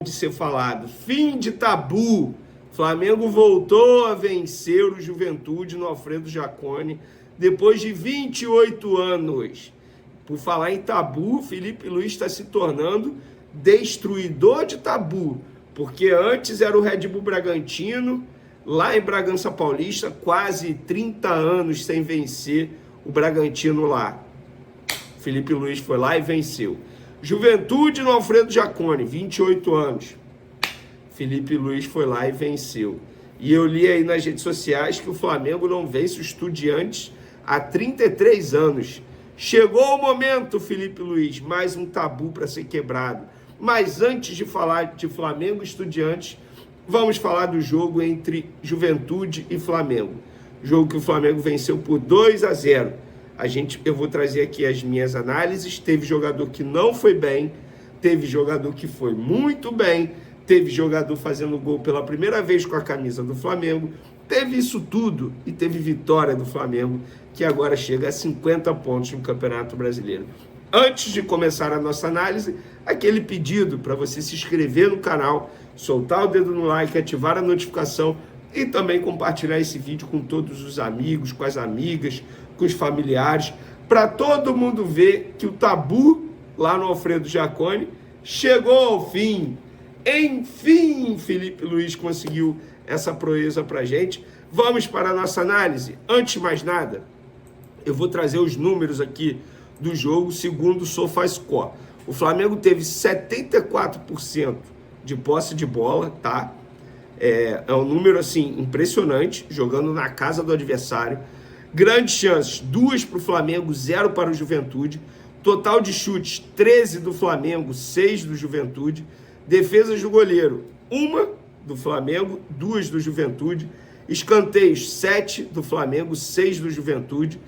de ser falado. Fim de tabu. Flamengo voltou a vencer o Juventude no Alfredo Jaconi depois de 28 anos. Por falar em tabu, Felipe Luiz está se tornando destruidor de tabu, porque antes era o Red Bull Bragantino, lá em Bragança Paulista, quase 30 anos sem vencer o Bragantino lá. Felipe Luiz foi lá e venceu. Juventude no Alfredo Jaconi, 28 anos. Felipe Luiz foi lá e venceu. E eu li aí nas redes sociais que o Flamengo não vence o Estudiantes há 33 anos. Chegou o momento, Felipe Luiz, mais um tabu para ser quebrado. Mas antes de falar de Flamengo e Estudiantes, vamos falar do jogo entre Juventude e Flamengo. Jogo que o Flamengo venceu por 2-0. Eu vou trazer aqui as minhas análises. Teve jogador que não foi bem, teve jogador que foi muito bem, teve jogador fazendo gol pela primeira vez com a camisa do Flamengo. Teve isso tudo e teve vitória do Flamengo, que agora chega a 50 pontos no Campeonato Brasileiro. Antes de começar a nossa análise, aquele pedido para você se inscrever no canal, soltar o dedo no like, ativar a notificação e também compartilhar esse vídeo com todos os amigos, com as amigas, com os familiares, para todo mundo ver que o tabu lá no Alfredo Jaconi chegou ao fim. Enfim, Felipe Luiz conseguiu essa proeza para a gente. Vamos para a nossa análise. Antes de mais nada, eu vou trazer os números aqui do jogo segundo o SofaScore. O Flamengo teve 74% de posse de bola, tá? É um número, assim, impressionante, jogando na casa do adversário. Grandes chances, 2 para o Flamengo, 0 para o Juventude. Total de chutes, 13 do Flamengo, 6 do Juventude. Defesas do goleiro, 1 do Flamengo, 2 do Juventude. Escanteios, 7 do Flamengo, 6 do Juventude.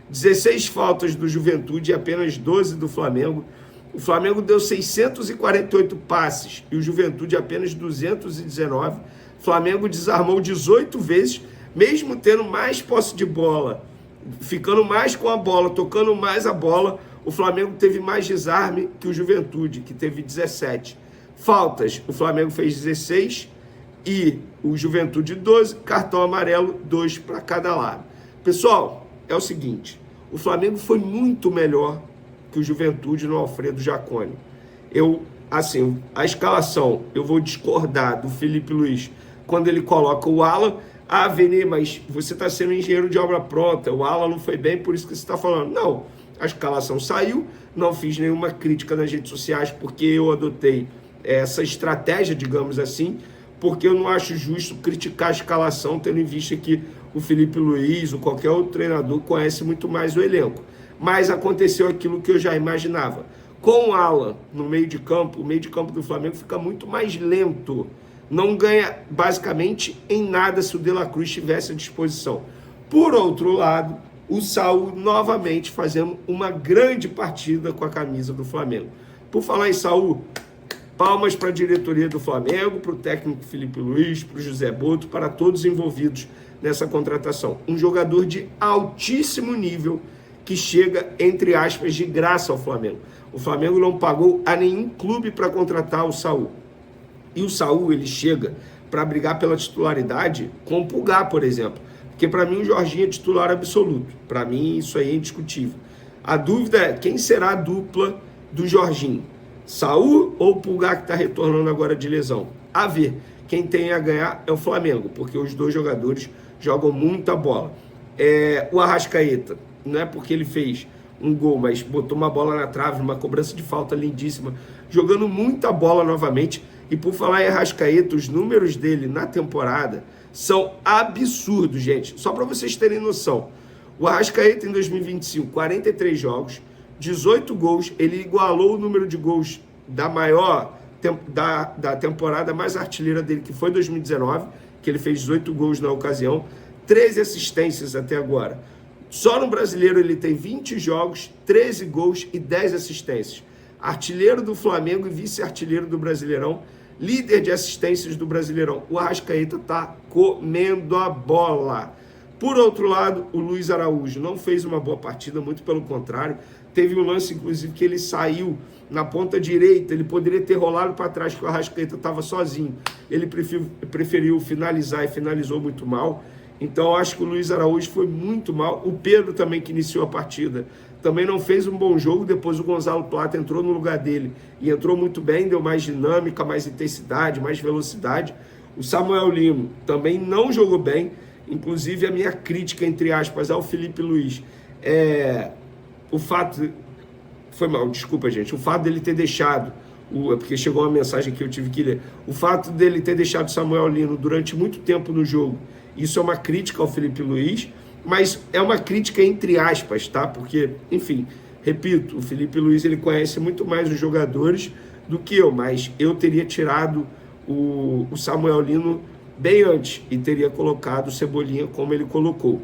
16 faltas do Juventude e apenas 12 do Flamengo. O Flamengo deu 648 passes e o Juventude apenas 219. O Flamengo desarmou 18 vezes, mesmo tendo mais posse de bola, ficando mais com a bola, tocando mais a bola. O Flamengo teve mais desarme que o Juventude, que teve 17. Faltas, o Flamengo fez 16 e o Juventude 12, cartão amarelo, 2 para cada lado. Pessoal, é o seguinte, o Flamengo foi muito melhor que o Juventude no Alfredo Jaconi. A escalação, eu vou discordar do Felipe Luiz quando ele coloca o Alan. Ah, Vene, mas você está sendo engenheiro de obra pronta, o Alan não foi bem, por isso que você está falando. Não, a escalação saiu, não fiz nenhuma crítica nas redes sociais, porque eu adotei essa estratégia, digamos assim, porque eu não acho justo criticar a escalação, tendo em vista que o Felipe Luiz ou qualquer outro treinador conhece muito mais o elenco. Mas aconteceu aquilo que eu já imaginava. Com o Alan no meio de campo, o meio de campo do Flamengo fica muito mais lento. Não ganha basicamente em nada se o De La Cruz estivesse à disposição. Por outro lado, o Saul novamente fazendo uma grande partida com a camisa do Flamengo. Por falar em Saul, palmas para a diretoria do Flamengo, para o técnico Felipe Luiz, para o José Boto, para todos envolvidos nessa contratação. Um jogador de altíssimo nível que chega, entre aspas, de graça ao Flamengo. O Flamengo não pagou a nenhum clube para contratar o Saul. E o Saul, ele chega para brigar pela titularidade com o Pulgar, por exemplo. Porque para mim o Jorginho é titular absoluto. Para mim isso aí é indiscutível. A dúvida é quem será a dupla do Jorginho? Saul ou o Pulgar, que está retornando agora de lesão? A ver. Quem tem a ganhar é o Flamengo, porque os dois jogadores jogam muita bola. O Arrascaeta, não é porque ele fez um gol, mas botou uma bola na trave, uma cobrança de falta lindíssima, jogando muita bola novamente. E por falar em Arrascaeta, os números dele na temporada são absurdos, gente. Só para vocês terem noção. O Arrascaeta em 2025, 43 jogos, 18 gols, ele igualou o número de gols da maior da temporada mais artilheira dele, que foi 2019, que ele fez 18 gols na ocasião, 13 assistências até agora. Só no Brasileiro ele tem 20 jogos, 13 gols e 10 assistências. Artilheiro do Flamengo e vice-artilheiro do Brasileirão, líder de assistências do Brasileirão. O Arrascaeta está comendo a bola. Por outro lado, o Luiz Araújo não fez uma boa partida, muito pelo contrário, teve um lance, inclusive, que ele saiu na ponta direita, ele poderia ter rolado para trás, que o Arrascaeta estava sozinho. Ele preferiu finalizar e finalizou muito mal. Então, eu acho que o Luiz Araújo foi muito mal. O Pedro também, que iniciou a partida, também não fez um bom jogo. Depois o Gonzalo Plata entrou no lugar dele e entrou muito bem, deu mais dinâmica, mais intensidade, mais velocidade. O Samuel Lino também não jogou bem. Inclusive, a minha crítica, entre aspas, ao Felipe Luiz o fato... Foi mal, desculpa, gente. O fato dele ter deixado, porque chegou uma mensagem que eu tive que ler, o fato dele ter deixado o Samuel Lino durante muito tempo no jogo, isso é uma crítica ao Felipe Luiz, mas é uma crítica entre aspas, tá? Porque, enfim, repito, o Felipe Luiz, ele conhece muito mais os jogadores do que eu, mas eu teria tirado o Samuel Lino bem antes e teria colocado o Cebolinha como ele colocou.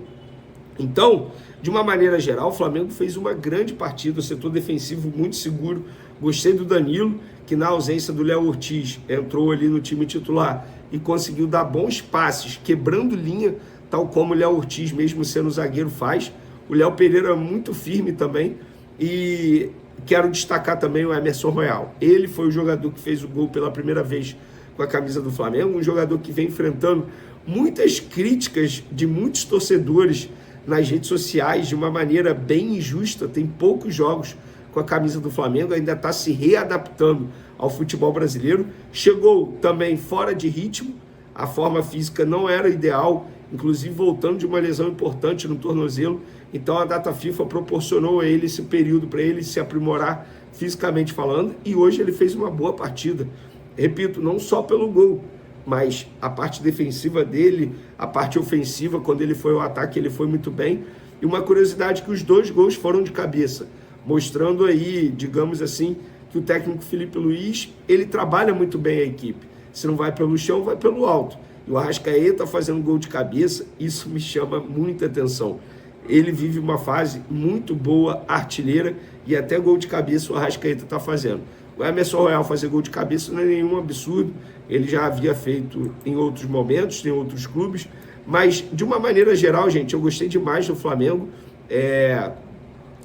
Então, de uma maneira geral, o Flamengo fez uma grande partida, o setor defensivo muito seguro. Gostei do Danilo, que na ausência do Léo Ortiz entrou ali no time titular e conseguiu dar bons passes, quebrando linha, tal como o Léo Ortiz, mesmo sendo zagueiro, faz. O Léo Pereira é muito firme também. E quero destacar também o Emerson Royal. Ele foi o jogador que fez o gol pela primeira vez com a camisa do Flamengo, um jogador que vem enfrentando muitas críticas de muitos torcedores nas redes sociais de uma maneira bem injusta. Tem poucos jogos com a camisa do Flamengo, ainda está se readaptando ao futebol brasileiro. Chegou também fora de ritmo, a forma física não era ideal, inclusive voltando de uma lesão importante no tornozelo. Então a data FIFA proporcionou a ele esse período para ele se aprimorar fisicamente falando, e hoje ele fez uma boa partida. Repito, não só pelo gol, mas a parte defensiva dele, a parte ofensiva, quando ele foi ao ataque, ele foi muito bem. E uma curiosidade, que os 2 gols foram de cabeça, mostrando aí, digamos assim, que o técnico Felipe Luiz, ele trabalha muito bem a equipe. Se não vai pelo chão, vai pelo alto. E o Arrascaeta fazendo gol de cabeça, isso me chama muita atenção. Ele vive uma fase muito boa, artilheira, e até gol de cabeça o Arrascaeta está fazendo. O Emerson Royal fazer gol de cabeça não é nenhum absurdo, ele já havia feito em outros momentos, em outros clubes, mas de uma maneira geral, gente, eu gostei demais do Flamengo.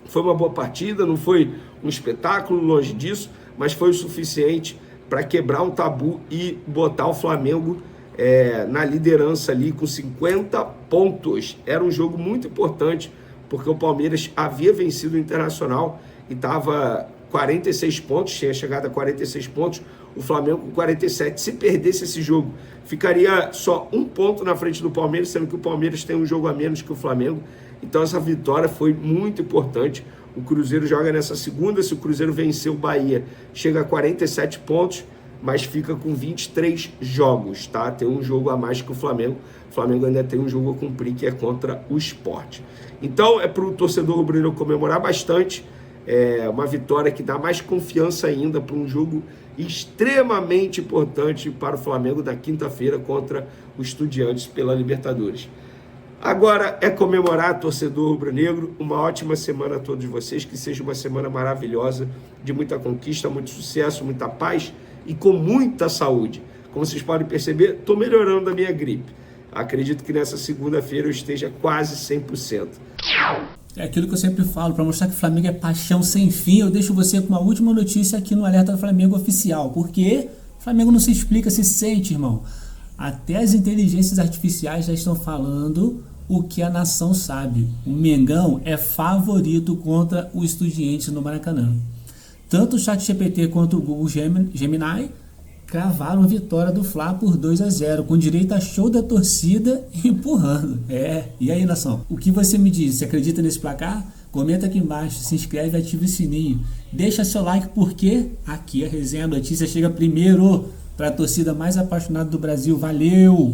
Foi uma boa partida, não foi um espetáculo, longe disso, mas foi o suficiente para quebrar um tabu e botar o Flamengo na liderança ali com 50 pontos. Era um jogo muito importante, porque o Palmeiras havia vencido o Internacional e estava 46 pontos, tinha chegado a 46 pontos, o Flamengo com 47. Se perdesse esse jogo, ficaria só 1 ponto na frente do Palmeiras, sendo que o Palmeiras tem um jogo a menos que o Flamengo. Então essa vitória foi muito importante. O Cruzeiro joga nessa segunda, se o Cruzeiro vencer o Bahia, chega a 47 pontos, mas fica com 23 jogos, tá? Tem um jogo a mais que o Flamengo. O Flamengo ainda tem um jogo a cumprir, que é contra o Sport. Então é para o torcedor rubro-negro comemorar bastante. É uma vitória que dá mais confiança ainda para um jogo extremamente importante para o Flamengo da quinta-feira contra o Estudiantes pela Libertadores. Agora é comemorar, torcedor rubro-negro. Uma ótima semana a todos vocês, que seja uma semana maravilhosa, de muita conquista, muito sucesso, muita paz e com muita saúde. Como vocês podem perceber, estou melhorando a minha gripe. Acredito que nessa segunda-feira eu esteja quase 100%. É aquilo que eu sempre falo, para mostrar que o Flamengo é paixão sem fim. Eu deixo você com uma última notícia aqui no Alerta do Flamengo Oficial, porque o Flamengo não se explica, se sente, irmão. Até as inteligências artificiais já estão falando o que a nação sabe. O Mengão é favorito contra o Estudiantes no Maracanã. Tanto o ChatGPT quanto o Google Gemini cravaram a vitória do Fla por 2-0, com direito a show da torcida empurrando. E aí, nação? O que você me diz? Você acredita nesse placar? Comenta aqui embaixo, se inscreve e ativa o sininho. Deixa seu like, porque aqui a resenha notícia chega primeiro para a torcida mais apaixonada do Brasil. Valeu!